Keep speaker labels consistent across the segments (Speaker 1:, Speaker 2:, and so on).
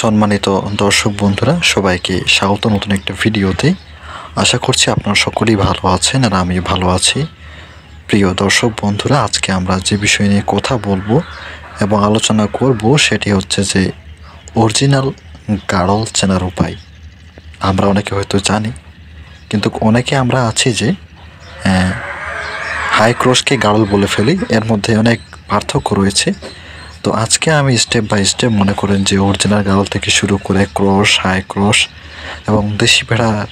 Speaker 1: সম্মানিত দর্শক বন্ধুরা, সবাইকে স্বাগত নতুন একটা ভিডিওতে। আশা করছি আপনারা সকলেই ভালো আছেন আর আমি ভালো আছি। প্রিয় দর্শক বন্ধুরা, আজকে আমরা যে বিষয় নিয়ে কথা বলবো এবং আলোচনা করব সেটি হচ্ছে যে অরিজিনাল গাড়ল চেনার উপায়। আমরা অনেকে হয়তো জানি, কিন্তু অনেকে আমরা আছি যে হাই ক্রসকে গাড়ল বলে ফেলি। এর মধ্যে অনেক পার্থক্য রয়েছে। তো আজকে আমি স্টেপ বাই স্টেপ মনে করেন যে অরিজিনাল গাড়ল থেকে শুরু করে ক্রস, হাই ক্রস এবং দেশি ভেড়ার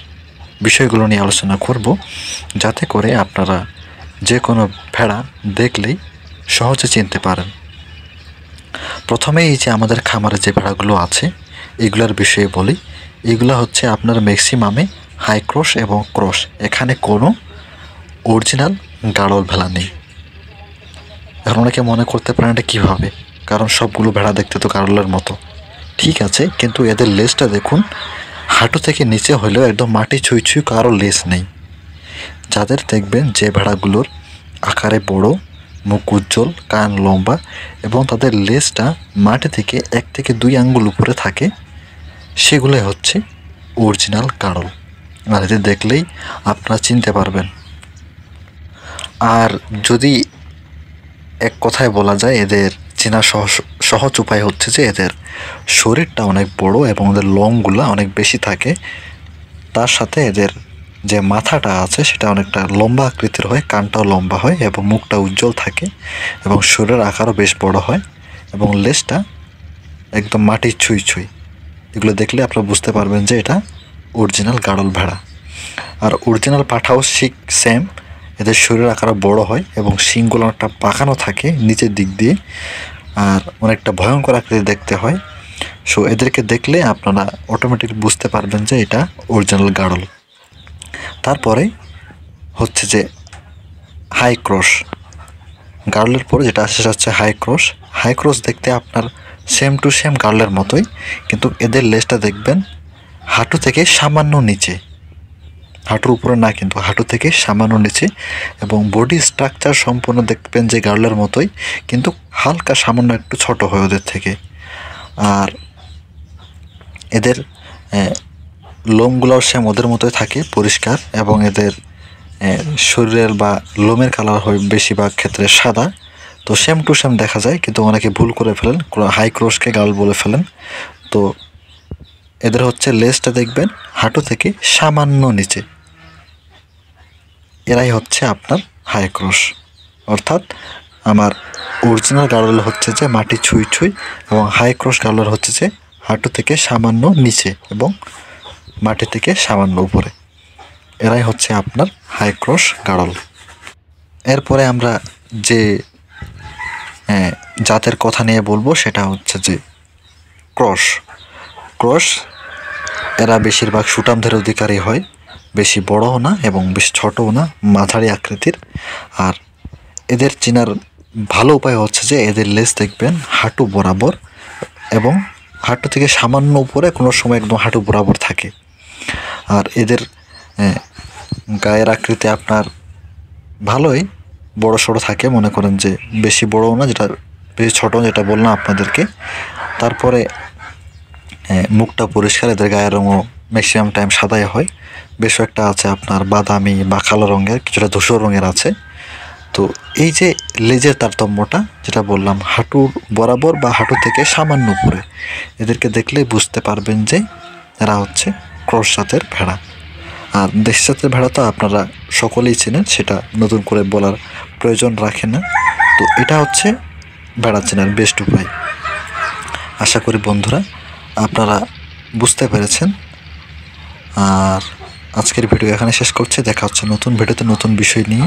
Speaker 1: বিষয়গুলো নিয়ে আলোচনা করব, যাতে করে আপনারা যে কোনো ভেড়া দেখলেই সহজে চিনতে পারেন। প্রথমেই এই যে আমাদের খামারে যে ভেড়াগুলো আছে এগুলোর বিষয়ে বলি। এগুলো হচ্ছে আপনার ম্যাক্সিমামে হাই ক্রস এবং ক্রস, এখানে কোনো অরিজিনাল গাড়ল ভেড়া নেই। এখন অনেকে মনে করতে পারেন এটা কীভাবে, কারণ সবগুলো ভেড়া দেখতে তো গাড়লের মতো, ঠিক আছে, কিন্তু এদের লেজটা দেখুন, হাঁটু থেকে নিচে হলেও একদম মাটি ছুঁই ছুঁই, কারো লেজ নেই। যাদের দেখবেন যে ভেড়াগুলোর আকারে বড়, মুখ উজ্জ্বল, কান লম্বা এবং তাদের লেজটা মাটি থেকে 1 থেকে 2 আঙ্গুল উপরে থাকে, সেগুলোই হচ্ছে অরিজিনাল গাড়ল। আর এদের দেখলেই আপনারা চিনতে পারবেন। আর যদি এক কথায় বলা যায়, এদের চেনা সহজ উপায় হচ্ছে যে এদের শরীরটা অনেক বড় এবং এদের লোমগুলো অনেক বেশি থাকে। তার সাথে এদের যে মাথাটা আছে সেটা অনেকটা লম্বা আকৃতির হয়, কানটাও লম্বা হয় এবং মুখটা উজ্জ্বল থাকে এবং শরীরের আকারও বেশ বড় হয় এবং লেজটা একদম মাটির ছুঁই ছুঁই। এগুলো দেখলে আপনারা বুঝতে পারবেন যে এটা অরিজিনাল গাড়ল ভেড়া। আর অরিজিনাল পাঠাও সেম, এদের শরীর আকারও বড় হয় এবং শিংগুলো অনেকটা পাকানো থাকে নিচের দিক দিয়ে, আর অনেকটা ভয়ঙ্কর আকৃতি দেখতে হয়। সো এদেরকে দেখলে আপনারা অটোমেটিক বুঝতে পারবেন যে এটা অরিজিনাল গাড়ল। তারপরে হচ্ছে যে হাই ক্রস। গাড়লের পরে যেটা আসে সেটা হচ্ছে হাই ক্রস। হাই ক্রস দেখতে আপনার সেম টু সেম গাড়লের মতোই, কিন্তু এদের লেজটা দেখবেন হাঁটু থেকে সামান্য নিচে, হাঁটুর উপরে না কিন্তু হাঁটু থেকে সামান্য নিচে, এবং বডি স্ট্রাকচার সম্পূর্ণ দেখবেন যে গাড়লের মতোই, কিন্তু হালকা সামান্য একটু ছোট হয় ওদের থেকে। আর এদের লোমগুলোও সেম ওদের মতোই থাকে, পরিষ্কার, এবং এদের শরীরের বা লোমের কালার হয় বেশিরভাগ ক্ষেত্রে সাদা। তো সেম টু সেম দেখা যায়, কিন্তু অনেকে ভুল করে ফেলেন, হাই ক্রসকে গাড়ল বলে ফেলেন। তো এদের হচ্ছে লেজটা দেখবেন হাঁটু থেকে সামান্য নিচে, এরাই হচ্ছে আপনার হাই ক্রস। অর্থাৎ আমার অরিজিনাল গাড়ল হচ্ছে যে মাটি ছুঁই ছুঁই, এবং হাই ক্রস গাড়ল হচ্ছে যে হাঁটু থেকে সামান্য নিচে এবং মাটি থেকে সামান্য উপরে। এরাই হচ্ছে আপনার হাই ক্রস গাড়ল। এরপরে আমরা যে জাতের কথা নিয়ে বলবো সেটা হচ্ছে যে ক্রস। ক্রস এরা বেশিরভাগ সুঠামদের অধিকারী হয়, বেশি বড়ও না এবং বেশি ছোটও না, মাঝারি আকৃতির। আর এদের চেনার ভালো উপায় হচ্ছে যে এদের লেজ দেখবেন হাঁটু বরাবর এবং হাঁটু থেকে সামান্য উপরে, কোনো সময় একদম হাঁটু বরাবর থাকে। আর এদের গায়ের আকৃতি আপনার ভালোই বড় সড়ো থাকে, মনে করেন যে বেশি বড়ও না, যেটা বেশি ছোটো, যেটা বললাম আপনাদেরকে। তারপরে মুখটা পরিষ্কার, এদের গায়ের রঙও ম্যাক্সিমাম টাইম সাদাই হয়, বেশ একটা আছে আপনার বাদামি বা কালো রঙের, কিছুটা ধূসর রঙের আছে। তো এই যে লেজের তারতম্যটা যেটা বললাম, হাঁটুর বরাবর বা হাঁটু থেকে সামান্য উপরে, এদেরকে দেখলেই বুঝতে পারবেন যে এরা হচ্ছে ক্রস জাতের ভেড়া। আর দেশি জাতের ভেড়া তো আপনারা সকলেই চেনেন, সেটা নতুন করে বলার প্রয়োজন রাখে না। তো এটা হচ্ছে ভেড়া চেনার বেস্ট উপায়। আশা করি বন্ধুরা আপনারা বুঝতে পেরেছেন। আর আজকের ভিডিও এখানে শেষ করছি। দেখা হচ্ছে নতুন ভিডিওতে নতুন বিষয় নিয়ে।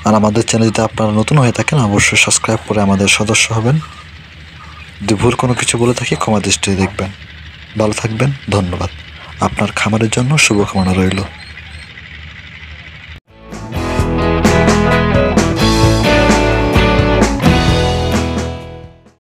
Speaker 1: আর আমাদের চ্যানেল যদি আপনারা নতুন হয়ে থাকেন, অবশ্যই সাবস্ক্রাইব করে আমাদের সদস্য হবেন। যদি ভুল কোনো কিছু বলে থাকি ক্ষমা দৃষ্টিতে দেখবেন। ভালো থাকবেন, ধন্যবাদ। আপনার খামারের জন্য শুভকামনা রইল।